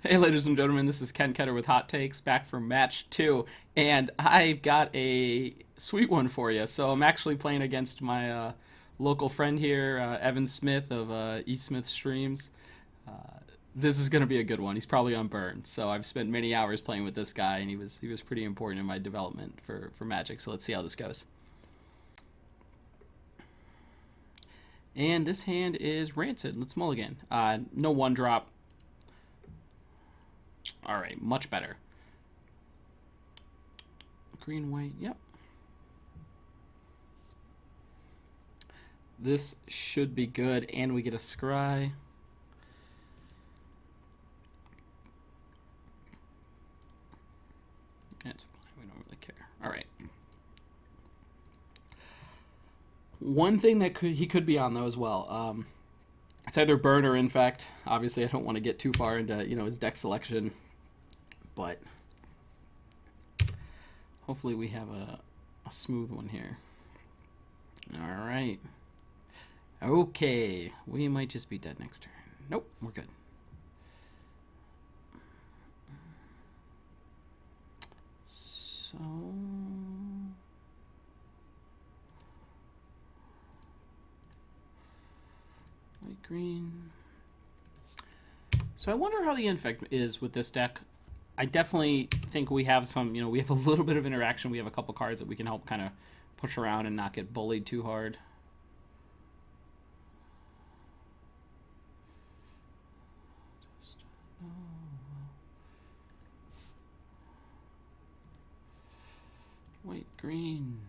Hey, ladies and gentlemen, this is Ken Ketter with Hot Takes, back for match 2, and I've got a sweet one for you. So I'm actually playing against my local friend here, Evan Smith of East Smith Streams. This is going to be a good one. He's probably on burn. So I've spent many hours playing with this guy, and he was pretty important in my development for Magic. So let's see how this goes. And this hand is Rancid. Let's mulligan. No one drop. All right, much better. Green, white, yep. This should be good, and we get a scry. That's fine, we don't really care. All right. One thing that he could be on, though, as well. It's either burn or infect. Obviously, I don't want to get too far into his deck selection, but hopefully we have a smooth one here. All right. Okay, we might just be dead next turn. Nope, we're good. So white, green. So I wonder how the infect is with this deck. I definitely think we have some, we have a little bit of interaction. We have a couple cards that we can help kind of push around and not get bullied too hard. White, green.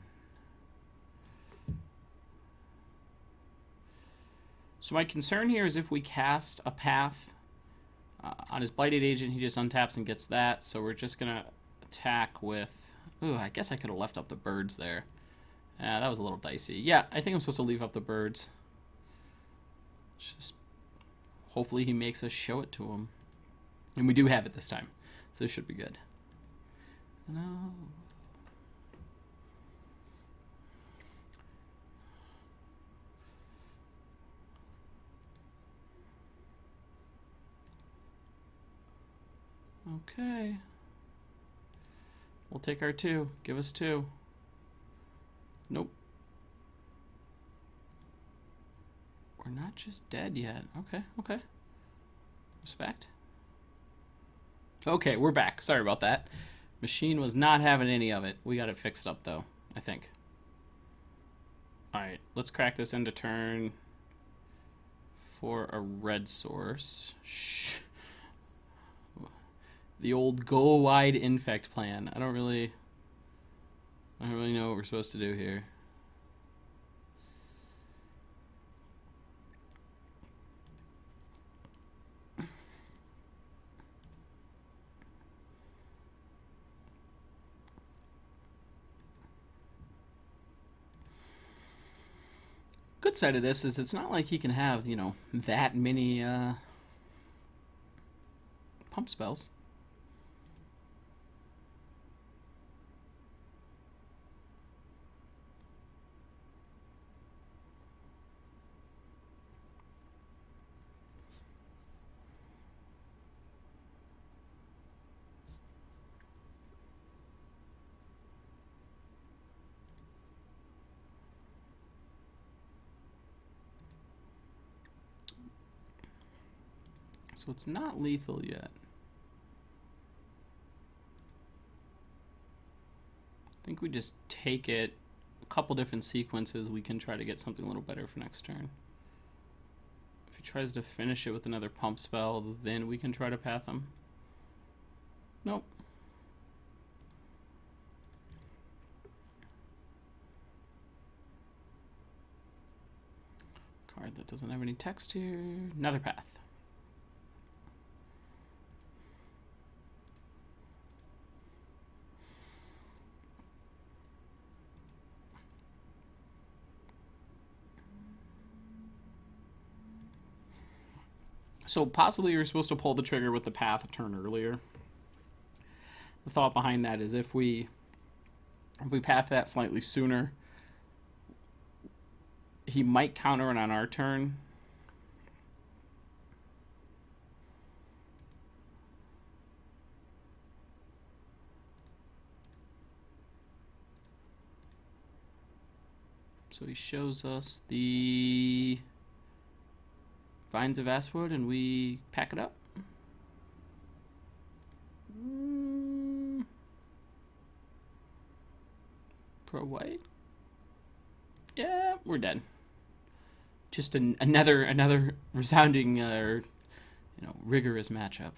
So my concern here is if we cast a path on his Blighted Agent, he just untaps and gets that. So we're just going to attack with... Ooh, I guess I could have left up the birds there. That was a little dicey. Yeah, I think I'm supposed to leave up the birds. Just hopefully he makes us show it to him. And we do have it this time. So this should be good. No... Okay. We'll take our 2. Give us 2. Nope. We're not just dead yet. Okay, okay. Respect. Okay, we're back. Sorry about that. Machine was not having any of it. We got it fixed up, though, I think. Alright, let's crack this into turn for a red source. Shh. The old go wide infect plan. I don't really know what we're supposed to do here. Good side of this is it's not like he can have, that many pump spells. So it's not lethal yet. I think we just take it a couple different sequences. We can try to get something a little better for next turn. If he tries to finish it with another pump spell, then we can try to path him. Nope. Card that doesn't have any text here. Another path. So possibly you're supposed to pull the trigger with the path a turn earlier. The thought behind that is if we path that slightly sooner, he might counter it on our turn. So he shows us the Vines of Astwood, and we pack it up. Pro white. Yeah, we're dead. Just another resounding, rigorous matchup.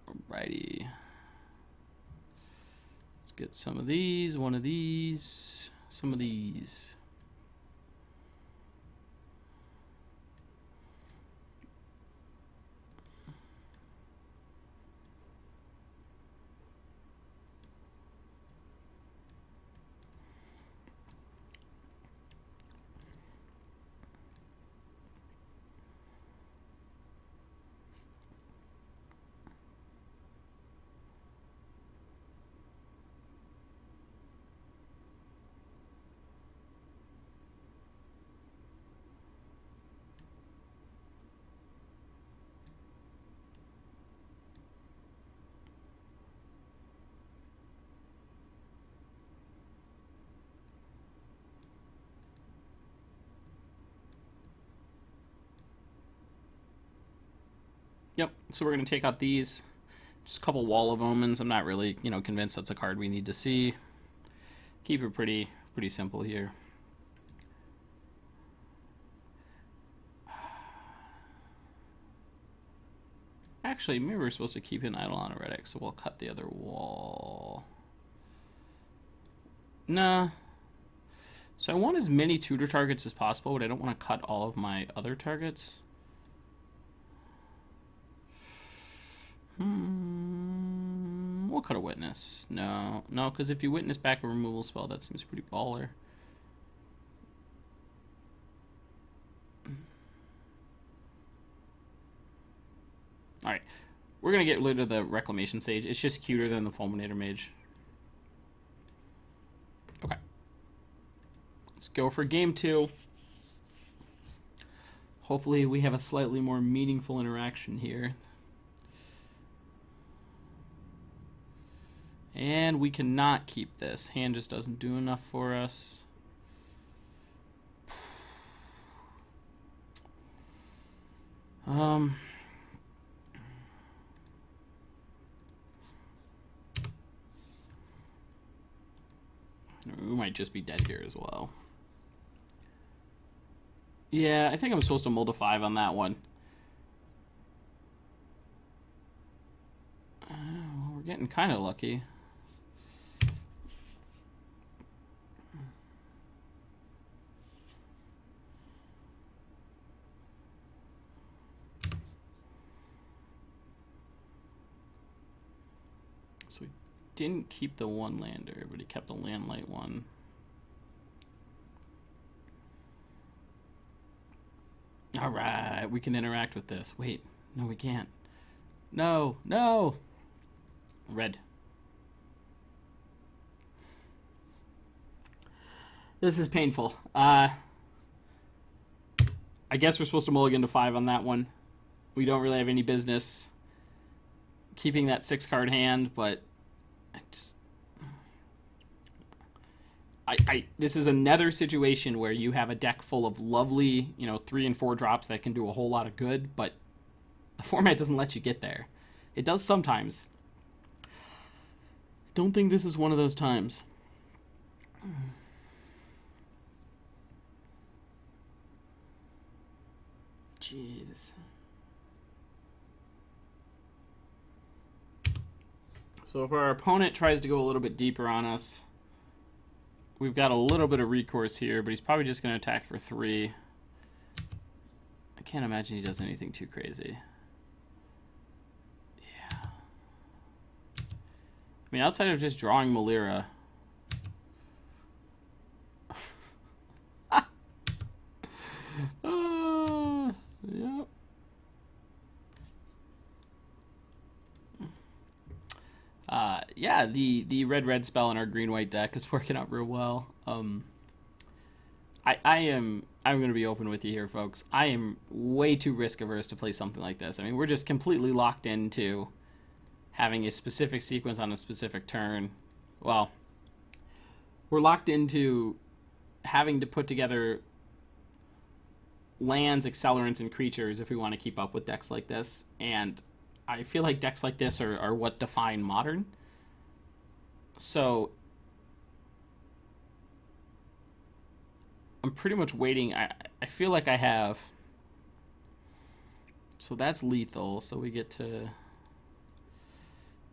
Alrighty. Let's get some of these, one of these, some of these. Yep, so we're going to take out these. Just a couple Wall of Omens. I'm not really, convinced that's a card we need to see. Keep it pretty simple here. Actually, maybe we're supposed to keep an Eidolon Heretic, so we'll cut the other wall. Nah. So I want as many tutor targets as possible, but I don't want to cut all of my other targets. We'll cut a Witness. No, because if you Witness back a removal spell, that seems pretty baller. Alright, we're going to get rid of the Reclamation Sage. It's just cuter than the Fulminator Mage. Okay. Let's go for game 2. Hopefully we have a slightly more meaningful interaction here. And we cannot keep this. Hand just doesn't do enough for us. We might just be dead here as well. Yeah, I think I'm supposed to mold a 5 on that one. Well, we're getting kind of lucky. So we didn't keep the one lander, but he kept the landlight one. All right, we can interact with this. Wait, no, we can't. No, no. Red. This is painful. I guess we're supposed to mulligan to 5 on that one. We don't really have any business keeping that 6-card hand, but this is another situation where you have a deck full of lovely, 3 and 4 drops that can do a whole lot of good, but the format doesn't let you get there. It does sometimes. Don't think this is one of those times. Jeez. So if our opponent tries to go a little bit deeper on us, we've got a little bit of recourse here, but he's probably just going to attack for 3. I can't imagine he does anything too crazy. Yeah. I mean, outside of just drawing Malira. Yep. Yeah, the red spell in our green-white deck is working out real well. I'm going to be open with you here, folks. I am way too risk-averse to play something like this. I mean, we're just completely locked into having a specific sequence on a specific turn. Well, we're locked into having to put together lands, accelerants, and creatures if we want to keep up with decks like this. And I feel like decks like this are what define Modern. So I'm pretty much waiting. I feel like I have... So that's lethal, so we get to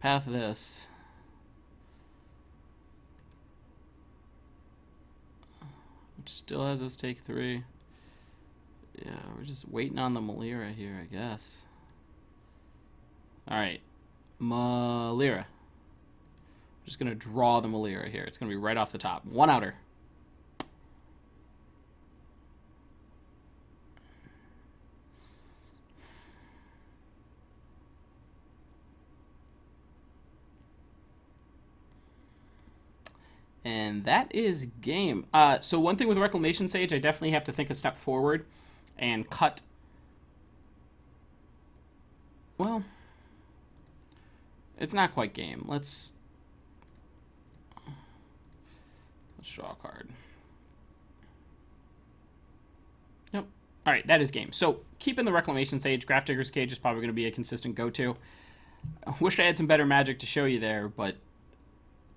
path this. Which still has us take 3. Yeah, we're just waiting on the Malira here, I guess. Alright. Malira. I'm just going to draw the Malira here. It's going to be right off the top. 1 outer. And that is game. So one thing with Reclamation Sage, I definitely have to think a step forward and cut... Well, it's not quite game. Let's draw a card. Yep. All right, that is game. So keeping the Reclamation Sage, Grafdigger's Cage is probably going to be a consistent go-to. I wish I had some better magic to show you there, but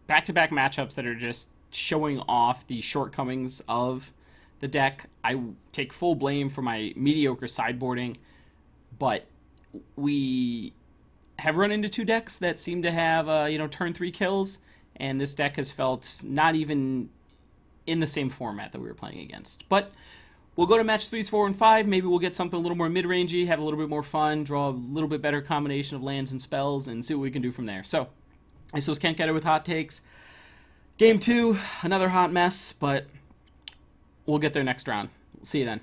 back-to-back matchups that are just showing off the shortcomings of the deck. I take full blame for my mediocre sideboarding, but we have run into 2 decks that seem to have, turn 3 kills, and this deck has felt not even in the same format that we were playing against. But we'll go to match 3s, 4, and 5. Maybe we'll get something a little more mid-rangey, have a little bit more fun, draw a little bit better combination of lands and spells, and see what we can do from there. So this was Ken Ketter with Hot Takes. Game 2, another hot mess, but we'll get there next round. See you then.